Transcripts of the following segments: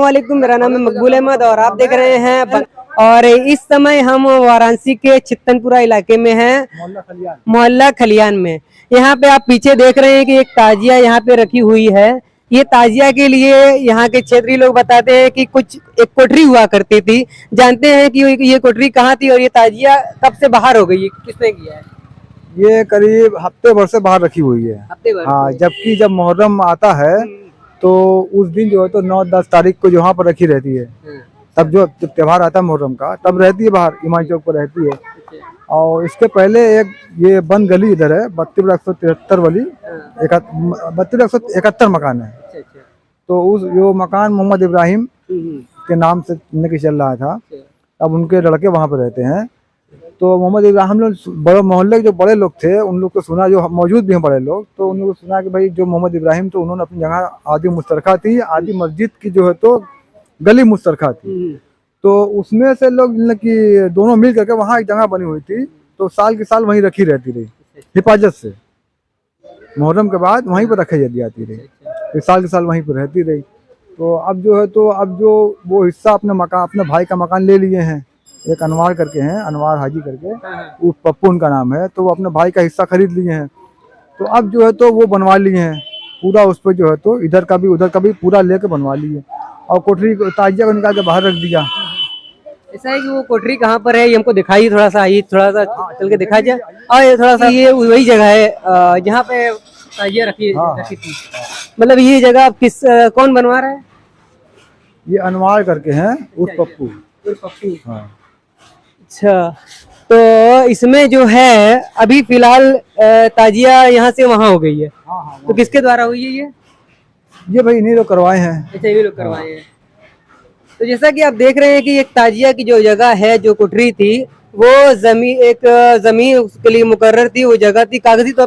अस्सलामुअलैकुम, मेरा नाम है मकबूल अहमद और आप देख रहे हैं और इस समय हम वाराणसी के चित्तनपुरा इलाके में हैं, मोहल्ला खलियान में। यहाँ पे आप पीछे देख रहे हैं कि एक ताजिया यहाँ पे रखी हुई है। ये ताजिया के लिए यहाँ के क्षेत्रीय लोग बताते हैं कि कुछ एक कोठरी हुआ करती थी। जानते हैं कि ये कोठरी कहाँ थी और ये ताजिया कब से बाहर हो गई है, किसने किया है? ये करीब हफ्ते भर से बाहर रखी हुई है। हफ्ते भर? हाँ, जबकि जब मुहर्रम आता है तो उस दिन जो है तो 9-10 तारीख को यहाँ पर रखी रहती है। तब जो त्योहार आता है मुहर्रम का, तब रहती है बाहर, इमाम चौक पर रहती है। और इसके पहले एक ये बंद गली इधर है, 32,173 वाली, 32,171 मकान है। तो उस जो मकान मोहम्मद इब्राहिम के नाम से चल रहा था, अब उनके लड़के वहाँ पर रहते हैं। तो मोहम्मद इब्राहिम, हम लोग बड़े मोहल्ले के जो बड़े लोग थे उन लोग को सुना, जो मौजूद भी हैं बड़े लोग, तो उन लोगों को सुना कि भाई जो मोहम्मद इब्राहिम, तो उन्होंने अपनी जगह आदि मुश्तरका थी, आदि मस्जिद की जो है तो गली मुश्तरका थी, तो उसमें से लोग कि दोनों मिल करके वहाँ एक जगह बनी हुई थी, तो साल के साल वहीं रखी रहती रही हिफाजत से। मुहर्रम के बाद वहीं पर रखी जाती रही, तो साल के साल वहीं पर रहती रही। तो अब जो है तो अब जो वो हिस्सा अपने मकान, अपने भाई का मकान ले लिए हैं, एक अनवार करके हैं, अनवार हाजी करके, वो पप्पू उनका नाम है, तो वो अपने भाई का हिस्सा खरीद लिए हैं। तो अब जो है तो वो बनवा लिए हैं पूरा, उस पर जो है तो इधर का भी उधर का भी पूरा लेके बनवा लिए और कोठरी ताजिया को निकाल के बाहर रख दिया। ऐसा है कि वो कोठरी कहाँ पर है, ये हमको दिखाई, थोड़ा सा आइए, थोड़ा सा चल के दिखा जाए। और ये थोड़ा सा, ये वही जगह है जहाँ पे ताजिया रखी थी। मतलब ये जगह किस कौन बनवा रहा है? ये अनवार करके हैं, उस पप्पू। हाँ। अच्छा, तो इसमें जो है अभी फिलहाल ताजिया यहाँ से वहाँ हो गई है। हाँ, तो किसके द्वारा हुई है ये भाई इन्हीं लोग करवाए हैं। अच्छा, इन्हीं लोग करवाए हैं। तो जैसा कि आप देख रहे हैं कि एक ताजिया की जो जगह है, जो कोठरी थी, वो जमीन उसके लिए मुकर्रर थी, वो जगह थी, कागजी तौर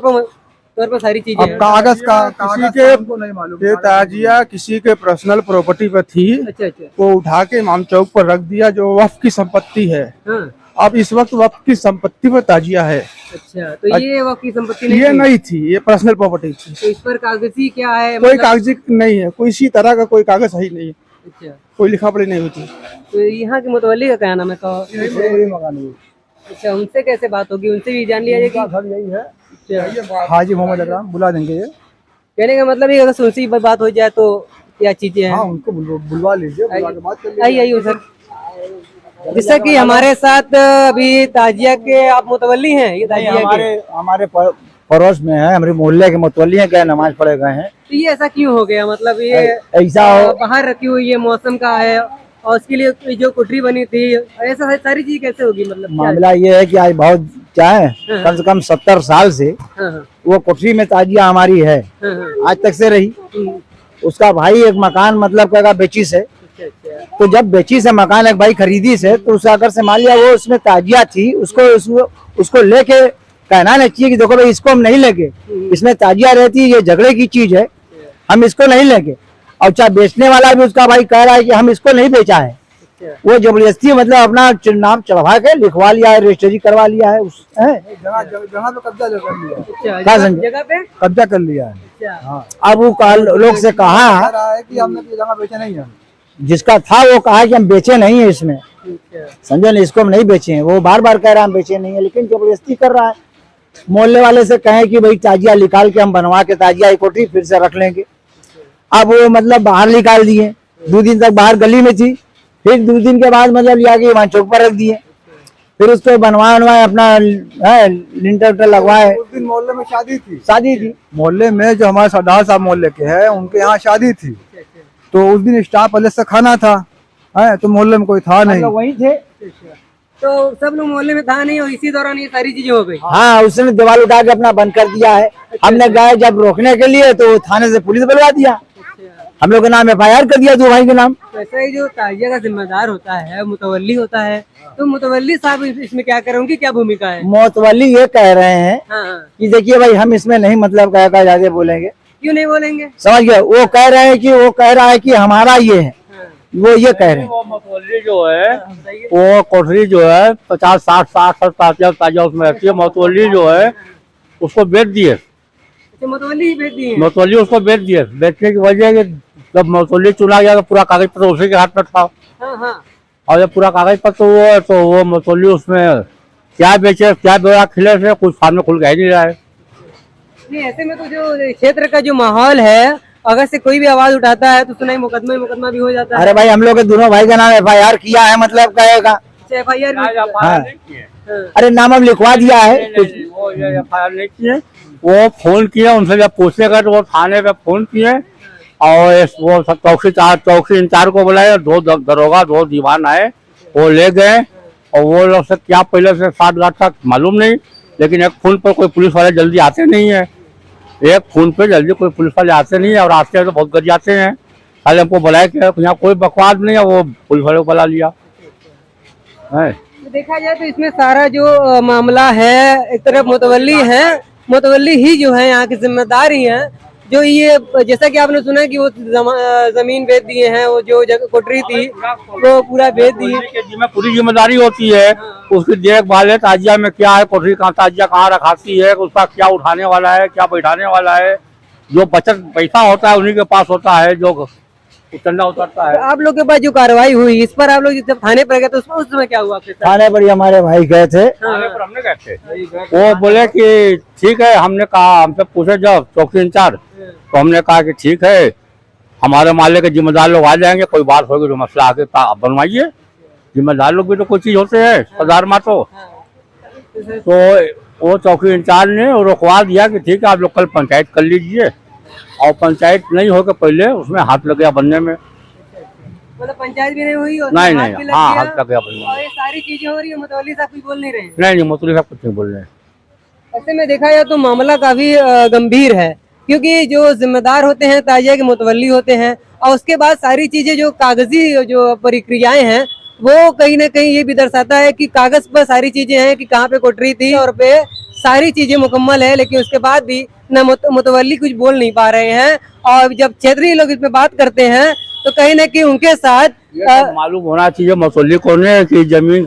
पर सारी चीजें। अब कागज का किसी के नहीं मालूम, ये ताजिया किसी के पर्सनल प्रॉपर्टी पर थी। अच्छा अच्छा। वो उठा के इमाम चौक पर रख दिया, जो वक्फ की संपत्ति है। हाँ। अब इस वक्त वक्फ की संपत्ति पर ताजिया है। अच्छा, तो ये वक्फ की संपत्ति नहीं थी, ये पर्सनल प्रॉपर्टी थी। तो इस पर कागजी क्या है? कोई कागजी नहीं है, कोई इसी तरह का कोई कागज है ही नहीं। अच्छा, कोई लिखा पढ़ी नहीं होती। तो यहाँ के मुतवल्ली का क्या नाम है? अच्छा, उनसे कैसे बात होगी? उनसे भी जान लिया जाएगा। घर यही है, हाजी मोहम्मद अकरम, बुला देंगे। ये कहने का मतलब ये, अगर उनसे बात हो जाए तो क्या चीजें हैं? हाँ, उनको बुलवा लीजिए, बुला के बात कर लीजिए। आइए सर। जैसा कि हमारे साथ अभी ताजिया के आप मुतवल्ली हैं, ये ताजिया हमारे पड़ोस में है, हमारे मोहल्ले के मुतवल्ली हैं, गए नमाज पढ़े गए हैं। तो ये ऐसा क्यों हो गया? मतलब ये ऐसा बाहर रखी हुई है, मौसम का है, और उसके लिए जो कोठरी बनी थी, ऐसा सारी चीज कैसे होगी? मतलब मामला ये है कि आज बहुत क्या है, कम से कम 70 साल से वो कोठरी में ताजिया हमारी है, आज तक से रही। उसका भाई एक मकान मतलब कहेगा बेची से, तो जब बेची से मकान एक भाई खरीदी से, तो उसे अगर से मान लिया वो उसमें ताजिया थी, उसको लेके कहना नहीं चाहिए कि देखो भाई इसको हम नहीं लेंगे, इसमें ताजिया रहती है, ये झगड़े की चीज है, हम इसको नहीं लेंगे। और चाहे बेचने वाला भी उसका भाई कह रहा है कि हम इसको नहीं बेचा है, वो जबरदस्ती मतलब अपना नाम चढ़वा के लिखवा लिया है, रजिस्ट्री करवा लिया है, जगह पे कब्जा कर लिया, जगह पे कब्जा कर लिया है। हाँ। अब वो लोग से कहा है कि हमने ये जगह बेचे नहीं है, जिसका था वो कहा कि हम बेचे नहीं है इसमें, समझे नहीं, इसको हम नहीं बेचे हैं। वो बार बार कह रहा है हम बेचे नहीं है, लेकिन जबरदस्ती कर रहा है। मोहल्ले वाले से कहें कि भाई ताजिया निकाल के हम बनवा के ताजिया कोठरी फिर से रख लेंगे। अब वो मतलब बाहर निकाल दिए, 2 दिन तक बाहर गली में थी, फिर 2 दिन के बाद मतलब लिया के वहाँ चौक पर रख दिए, फिर उसको बनवाए अपना लिंटर लगवाए। उस दिन मोहल्ले में शादी थी मोहल्ले में, जो हमारे सरदार साहब मोहल्ले के हैं, उनके यहाँ शादी थी, तो उस दिन स्टाफ वाले से खाना था, तो मोहल्ले में कोई था नहीं, वही थे, तो सब लोग मोहल्ले में था नहीं, और इसी दौरान ये सारी चीजें हो गई। हाँ, उसने दीवार उठा के अपना बंद कर दिया है। हमने गए जब रोकने के लिए, तो थाने से पुलिस बुलवा दिया, हम लोग के नाम FIR कर दिया 2 भाई के नाम। वैसे ही जो ताजिया का जिम्मेदार होता है, मुतवल्ली होता है, तो मुतवल्ली साहब इसमें क्या करें, उनकी क्या भूमिका है? मुतवल्ली ये कह रहे हैं कि देखिए भाई हम इसमें नहीं मतलब क्या ज्यादा बोलेंगे। क्यों नहीं बोलेंगे? समझ गए? वो कह रहे हैं कि वो कह रहा है कि हमारा ये है, वो ये कह रहे हैं। वो मुतवल्ली जो है, वो कोठरी जो है 50-60 ताजिया उसमें रहती है। मुतवल्ली जो है उसको बेच दिए, मुतवल्ली बेच दिए, मुतवल्ली उसको बेच दिए। बेचने की वजह जब मसौली चुना गया तो पूरा कागज पत्र उसी के हाथ में था, हाँ हाँ और जब पूरा कागज पत्र हुआ है तो वो मसौली उसमें क्या बेचे क्या बेचा खिले से कुछ सामने खुल के ही नहीं रहा है। नहीं, ऐसे में तो जो क्षेत्र का जो माहौल है, अगर से कोई भी आवाज उठाता है तो सुनाई मुकदमा भी हो जाता है। अरे भाई हम लोग के दोनों भाई का नाम FIR किया है, मतलब कहेगा FIR हाँ। अरे नाम अब लिखवा दिया है कुछ। वो ये FIR नहीं किए, वो फोन किए, उनसे जब पूछने गए तो वो थाने पे फोन किए और वो चौकी इंचार्ज को बुलाए, 2 दरोगा 2 दीवान आए, वो ले गए और वो लोग से क्या पहले से 7 गांठ तक मालूम नहीं, लेकिन एक फोन पर कोई पुलिस वाले जल्दी आते नहीं है, एक फोन पे जल्दी कोई पुलिस वाले आते नहीं है और आते हैं तो बहुत गज जाते हैं। कल हमको बुलाया कि यहाँ कोई बकवास नहीं है, वो पुलिस वाले को बुला लिया है। तो देखा जाए तो इसमें सारा जो मामला है, एक तरफ मुतवल्ली ही जो है यहाँ के जिम्मेदार ही हैं, जो ये जैसा कि आपने सुना कि वो जमीन बेच दिए हैं, वो जो जगह कोठरी थी वो पूरा बेच दी है। पूरी जिम्मेदारी होती है उसकी देखभाल है, ताजिया में क्या है, कोठरी कहाँ ताजिया कहाँ रखाती है, उसका क्या उठाने वाला है क्या बैठाने वाला है, जो बचत पैसा होता है उन्हीं के पास होता है, जो चंदा उतरता है। तो आप लोग के पास जो कार्रवाई हुई इस पर आप लोग जब थाने पर गए तो उस समय क्या हुआ आपके साथ? थाने पर ही हमारे भाई गए थे, थाने पर हमने गए थे, वो बोले कि ठीक है, हमने कहा, हमसे पूछे जब चौकी इंचार्ज तो हमने कहा कि ठीक है, हमारे मोहल्ले के जिम्मेदार लोग आ जाएंगे, कोई बात होगी तो मसला आके बनवाइए, जिम्मेदार लोग भी तो कोई चीज होते हैं सरदार मा तो वो चौकी इंचार्ज ने रुकवा दिया कि ठीक है आप लोग कल पंचायत कर लीजिए, और पंचायत नहीं हो के पहले उसमें हाथ लग गया बनने में। मतलब पंचायत भी नहीं हुई और नहीं हाथ नहीं, भी लग हाँ गया, हाथ लग गया बनने और में। ये सारी चीजें हो रही है, मुतवल्ली साहब कुछ बोल नहीं रहे हैं। नहीं मोतली साहब कुछ नहीं बोल रहे हैं। ऐसे में देखा जाए तो मामला काफी गंभीर है, क्योंकि जो जिम्मेदार होते हैं ताजिया के मुतवल्ली होते हैं, और उसके बाद सारी चीजें जो कागजी जो प्रक्रियाएं हैं वो कहीं ना कहीं ये भी दर्शाता है कि कागज पर सारी चीजें हैं कि कहाँ पे कोठरी थी और पे सारी चीजें मुकम्मल है, लेकिन उसके बाद भी न मुतवल्ली कुछ बोल नहीं पा रहे हैं। और जब क्षेत्रीय लोग इसमें बात करते हैं तो कहीं ना कहीं उनके साथ तो मालूम होना चाहिए मसौली को ने कि जमीन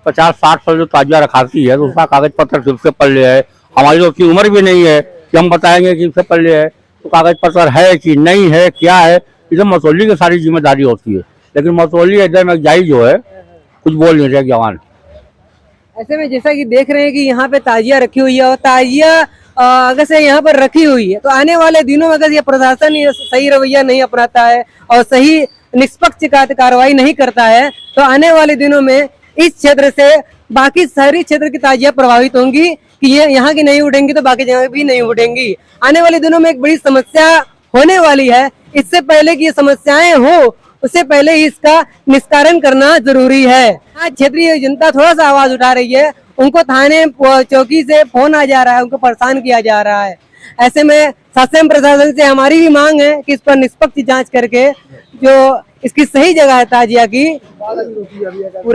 50-60 साल जो ताजिया रखाती है तो उसका कागज पत्र किसके पल्ले है, हमारी तो उतनी उम्र भी नहीं है कि हम बताएंगे कि किसके पल्ले है, तो कागज पत्र है कि नहीं है क्या है, इधर मसौली की सारी जिम्मेदारी होती है, लेकिन मसौली इधर में जाई जो है कुछ बोल नहीं रहे जवान। ऐसे में जैसा कि देख रहे हैं कि यहाँ पे ताजिया रखी हुई है, और ताजिया अगर से यहाँ पर रखी हुई है तो आने वाले दिनों में अगर ये प्रशासन सही रवैया नहीं अपनाता है और सही निष्पक्ष कार्रवाई नहीं करता है तो आने वाले दिनों में इस क्षेत्र से बाकी सारी क्षेत्र की ताजिया प्रभावित होंगी कि ये यहाँ की नहीं उठेंगी तो बाकी जगह भी नहीं उठेंगी। आने वाले दिनों में एक बड़ी समस्या होने वाली है। इससे पहले कि ये समस्याएं हो उससे पहले ही इसका निस्तारण करना जरूरी है। आज क्षेत्रीय जनता थोड़ा सा आवाज उठा रही है, उनको थाने चौकी से फोन आ जा रहा है, उनको परेशान किया जा रहा है। ऐसे में शासन प्रशासन से हमारी भी मांग है कि इस पर निष्पक्ष जांच करके जो इसकी सही जगह है ताजिया की,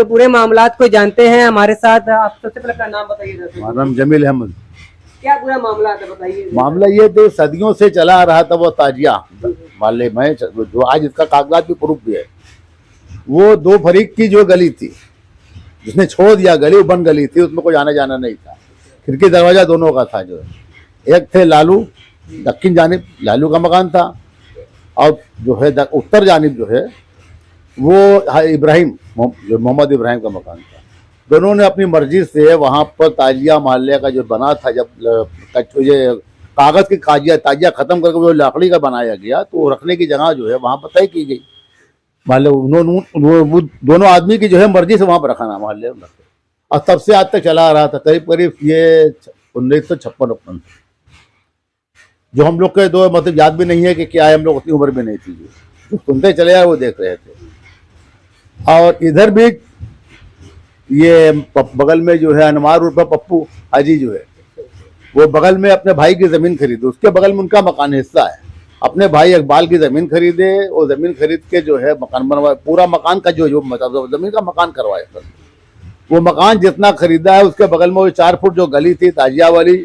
पूरे मामलात को जानते हैं। हमारे साथ आप सबसे पहले अपना नाम बताइए। हमारा नाम जमील अहमद। क्या पूरा मामला था बताइए। मामला ये तो सदियों से चला आ रहा था, वो ताजिया माले में जो आज इसका कागजात भी प्रूफ भी है, वो 2 फरीक की जो गली थी जिसने छोड़ दिया गली, वो बंद गली थी, उसमें कोई आना जाना नहीं था, खिड़की दरवाजा दोनों का था। जो है एक थे लालू, दक्षिण जानिब लालू का मकान था, और जो है उत्तर जानिब जो है वो इब्राहिम जो मोहम्मद इब्राहिम का मकान था। दोनों ने अपनी मर्जी से वहाँ पर ताजिया मोहल्ले का जो बना था, जब ये कागज की ताजिया खत्म करके वो लकड़ी का बनाया गया तो वो रखने की जगह जो है वहाँ पर तय की गई। मोहल्ले उन्होंने दोनों आदमी की जो है मर्जी से वहाँ पर रखा ना मोहल्ले में, और तब से आज तक चला आ रहा था। करीब ये 1956 जो हम लोग के दो मतलब याद भी नहीं है कि क्या है, हम लोग उतनी उम्र भी नहीं थी, जो सुनते चले आए वो देख रहे थे। और इधर भी ये बगल में जो है अनवार रोड पर पप्पू हाजी जो है वो बगल में अपने भाई की जमीन खरीदे, उसके बगल में उनका मकान हिस्सा है। अपने भाई इकबाल की जमीन खरीदे, वो जमीन खरीद के जो है मकान बनवाए, पूरा मकान का जो मतलब जमीन का मकान करवाए। वो मकान जितना खरीदा है उसके बगल में वो 4 फुट जो गली थी ताजिया वाली,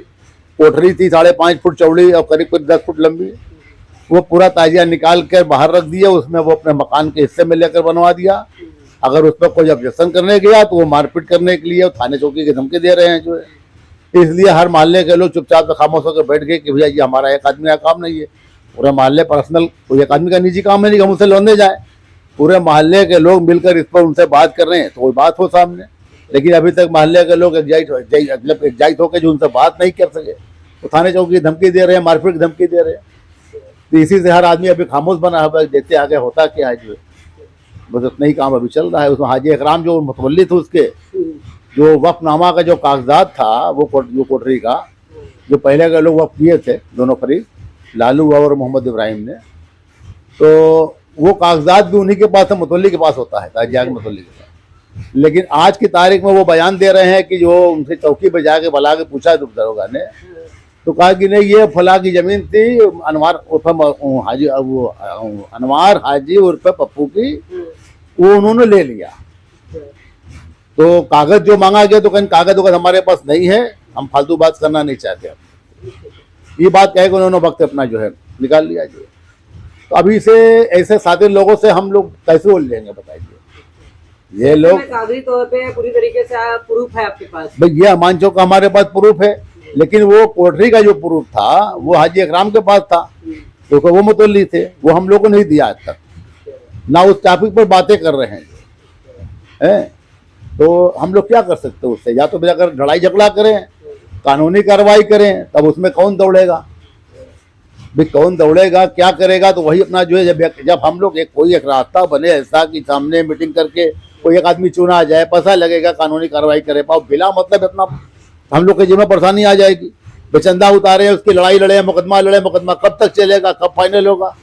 कोठरी थी 5.5 फुट चौड़ी और करीब 10 फुट लंबी, वो पूरा ताजिया निकाल कर बाहर रख दिया। उसमें वो अपने मकान के हिस्से में लेकर बनवा दिया। अगर उस पर कोई ऑब्जेक्शन करने गया तो वो मारपीट करने के लिए थाने चौकी की धमकी दे रहे हैं जो है। इसलिए हर मोहल्ले के लोग चुपचाप से खामोश होकर बैठ गए कि भैया ये हमारा एक आदमी का काम नहीं है। पूरे मोहल्ले पर्सनल, कोई एक आदमी का निजी काम है नहीं कि हम उससे लड़ने जाए। पूरे मोहल्ले के लोग मिलकर इस पर उनसे बात कर रहे हैं तो कोई बात हो सामने, लेकिन अभी तक मोहल्ले के लोग एकजाइट होकर जो उनसे बात नहीं कर सके, तो थाने चौकी धमकी दे रहे हैं, मारपीट की धमकी दे रहे हैं। तो इसी से हर आदमी अभी खामोश बना हुआ है, देखते आगे होता क्या है। जो बस उतना ही काम अभी चल रहा है। उसमें हाजी इकराम जो मुतवल्ली थे उसके जो वफ़नामा का जो कागजात था वो कोठरी का, जो पहले के लोग वफ़ किए थे दोनों फरीक, लालू और मोहम्मद इब्राहिम ने, तो वो कागजात भी उन्हीं के पास है, मुतवल्ली के पास होता है, ताजिया के मुतवल्ली के पास। लेकिन आज की तारीख में वो बयान दे रहे हैं कि जो उनसे चौकी पे जाके बुला के पूछा दरोगा ने, तो कहा कि नहीं ये फला की जमीन थी अनवार उर्फ हाजी, वो अनवार हाजी उर्फ पप्पू की, वो उन्होंने ले लिया। तो कागज जो मांगा गया तो कहीं कागज वगैरह हमारे पास नहीं है, हम फालतू बात करना नहीं चाहते। ये बात कह के उन्होंने वक्त अपना जो है निकाल लिया। जो तो अभी से ऐसे साथी लोगों से हम लोग कैसे बोल लेंगे बताइए। ये लोग कागजी तौर पे पूरी तरीके से प्रूफ है आपके पास? भाई ये अमान चौक का हमारे पास प्रूफ है, लेकिन वो कोठरी का जो प्रूफ था वो हाजी इकराम के पास था, क्योंकि वो मुतवल्ली थे, वो हम लोगों को नहीं दिया आज तक, ना उस टॉपिक पर बातें कर रहे हैं। तो हम लोग क्या कर सकते हैं उससे? या तो अगर लड़ाई झगड़ा करें, कानूनी कार्रवाई करें, तब उसमें कौन दौड़ेगा भाई, कौन दौड़ेगा, क्या करेगा? तो वही अपना जो है, जब हम लोग कोई एक रास्ता बने ऐसा कि सामने मीटिंग करके कोई एक आदमी चुना जाए, पता लगेगा, कानूनी कार्रवाई करे पाओ, बिला मतलब अपना हम लोग के जिम्मे परेशानी आ जाएगी। बेचंदा उतारे, उसकी लड़ाई लड़े, मुकदमा लड़े, मुकदमा कब तक चलेगा, कब फाइनल होगा?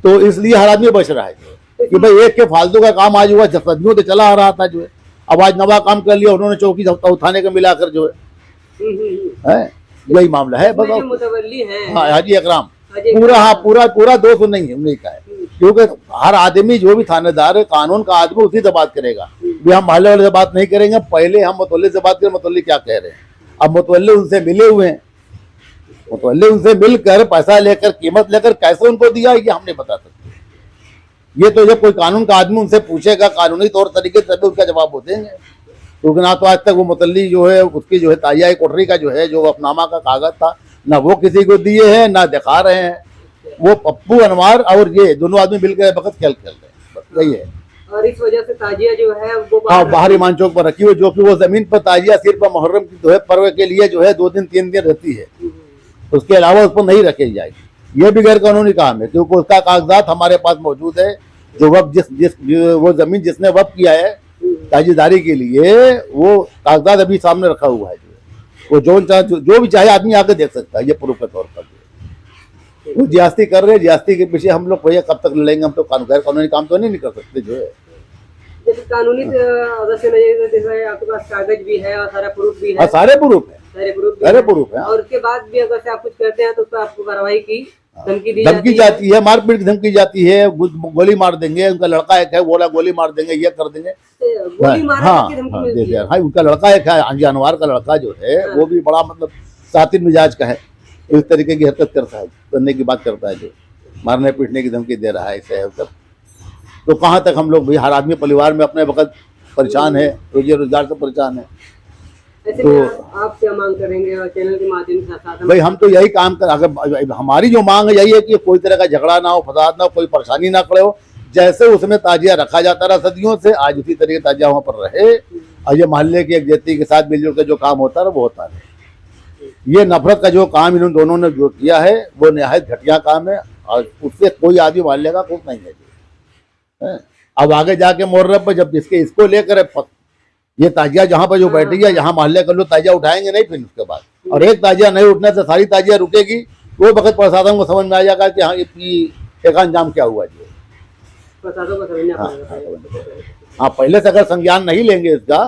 तो इसलिए हर आदमी बच रहा है कि भाई एक के फालतू का काम आज हुआ, सदियों से चला आ रहा था जो है, अब आज नवा काम कर लिया उन्होंने, चौकी उठाने के मिलाकर जो है यही मामला है। बताओ मुतवल्ली है हाजी इकराम पूरा दोष नहीं है उन्हीं का है, क्योंकि हर आदमी जो भी थानेदार है, कानून का आदमी उसी से बात करेगा। भी हम मोहल्ले वाले से बात नहीं करेंगे, पहले हम मुतवल्ली से बात करें, मुतवल्ली क्या कह रहे हैं। अब मुतवल्ली उनसे मिले हुए हैं, मुतवल्ली उनसे मिलकर पैसा लेकर कीमत लेकर कैसे उनको दिया ये हम नहीं बता सकते। ये तो जब कोई कानून का आदमी उनसे पूछेगा कानूनी तौर तरीके से, तभी उसका जवाब वो देंगे। क्योंकि ना तो आज तक वो मुतल्ली जो है उसकी जो है ताजिया कोठरी का जो है जो वफ़नामा का कागज था, ना वो किसी को दिए हैं, ना दिखा रहे हैं। वो पप्पू अनवार और ये दोनों आदमी मिलकर वक्त खेल रहे हैं, यही है। और इस वजह से ताजिया जो है वो बाहरी मान चौक पर रखी हुई, जो कि वो जमीन पर ताजिया सिर्फ मुहर्रम की जो है पर्व के लिए जो है 2 दिन 3 दिन रहती है, उसके अलावा उस पर नहीं रखी जाएगी। ये भी गैर कानूनी काम है, क्योंकि उसका कागजात हमारे पास मौजूद है। जो वक्त वो जमीन जिसने वक्त किया है ताजीदारी के लिए, वो कागजात अभी सामने रखा हुआ है। वो जो भी चाहे आदमी आकर देख सकता है, ये प्रूफ के तौर पर। वो ज्यादती कर रहे हैं, ज्यादती के पीछे हम लोग भैया कब तक लड़ेंगे? हम तो गैर कानूनी काम तो नहीं कर सकते जो है। जैसे कानूनी जैसे आपके पास कागज भी है और सारा प्रूफ भी है? सारे प्रूफ है, सारे प्रूफ है। और उसके बाद भी अगर से आप कुछ करते हैं तो उस पर आपको कार्रवाई की धमकी जाती है, मारपीट की धमकी जाती है, गोली मार देंगे, उनका लड़का एक है बोला गोली मार देंगे, ये कर देंगे। हाँ, उनका लड़का एक है हाजी अनवार का लड़का जो है, वो भी बड़ा मतलब सातिन मिजाज का है, इस तरीके की हरकत करता है, करने की बात करता है, जो मारने पीटने की धमकी दे रहा है, ऐसे है सब। तो कहाँ तक हम लोग भाई, हर आदमी परिवार में अपने वक्त परेशान है, रोजी रोजगार से परेशान है। तो आप क्या मांग करेंगे और चैनल के माध्यम से? भाई हम तो यही काम कर, अगर हमारी जो मांग है यही है कि कोई तरह का झगड़ा ना हो, फसाद ना हो, कोई परेशानी ना खड़े हो। जैसे उसमें ताजिया रखा जाता रहा सदियों से, आज उसी तरीके ताजिया वहाँ पर रहे, और ये मोहल्ले की एकजुटता के साथ मिलजुल कर जो काम होता रहा वो होता रहे। ये नफरत का जो काम इन दोनों ने जो किया है वो निहायत घटिया काम है, और उससे कोई आदमी मोहल्ले का खुश नहीं है। अब आगे जाके मुहर्रम पर जब इसको लेकर ये ताजिया जहाँ पर जो बैठी है, यहाँ मोहल्ले के लोग ताजिया उठाएंगे नहीं, फिर उसके बाद और एक ताजिया नहीं उठने से सारी ताजिया रुकेगी, वो वक्त प्रशासन को समझ में आ जाएगा कि हाँ एक अंजाम क्या हुआ जी। हाँ, पहले से अगर संज्ञान नहीं लेंगे इसका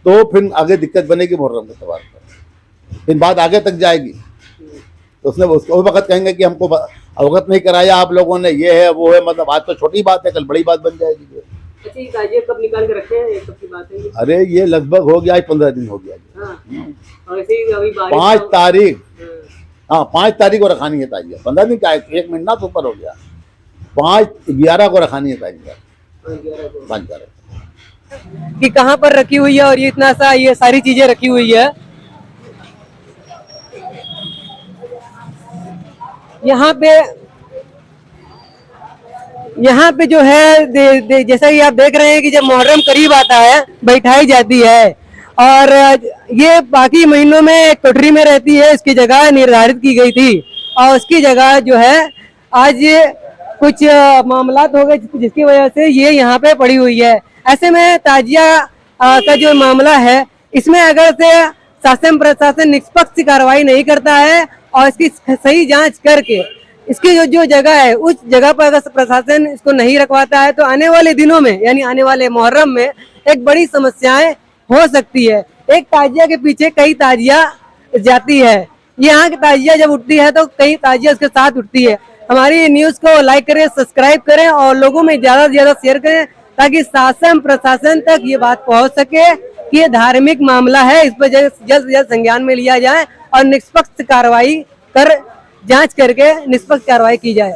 तो फिर आगे दिक्कत बनेगी मुहर्रम के त्योहार पर, फिर बात आगे तक जाएगी। तो उसने उसको वक्त कहेंगे कि हमको अवगत नहीं कराया आप लोगों ने, ये है वो है, मतलब आज तो छोटी बात है, कल बड़ी बात बन जाएगी। कब निकाल के रखे हैं, कब की बात है? अरे ये लगभग हो गया, आज 15 दिन हो गया। और ऐसे ही अभी 5 तारीख, हाँ 5 तारीख को रखानी है ताजिया, 15 दिन का 1 महीना तो ऊपर हो गया। 5/11 को रखानी है ताजिया, 5/11 कि कहाँ पर रखी हुई है और ये इतना सा ये सारी चीजें रखी हुई है। यहाँ पे जो है जैसा कि आप देख रहे हैं कि जब मुहर्रम करीब आता है बैठाई जाती है और ये बाकी महीनों में कोठरी में रहती है, इसकी जगह निर्धारित की गई थी और उसकी जगह जो है आज कुछ मामलात हो गए जिसकी वजह से ये यहाँ पे पड़ी हुई है। ऐसे में ताजिया का जो मामला है इसमें अगर से शासन प्रशासन निष्पक्ष कार्रवाई नहीं करता है और इसकी सही जांच करके इसकी जो जगह है उस जगह पर अगर प्रशासन इसको नहीं रखवाता है तो आने वाले दिनों में यानी आने वाले मुहर्रम में एक बड़ी समस्याएं हो सकती है। एक ताजिया के पीछे कई ताजिया जाती है, यहाँ की ताजिया जब उठती है तो कई ताजिया उसके साथ उठती है। हमारी न्यूज को लाइक करें, सब्सक्राइब करें और लोगों में ज्यादा से ज्यादा शेयर करें ताकि शासन प्रशासन तक ये बात पहुंच सके कि ये धार्मिक मामला है, इस पर जल्द से जल्द संज्ञान में लिया जाए और निष्पक्ष कार्रवाई कर जांच करके निष्पक्ष कार्रवाई की जाए।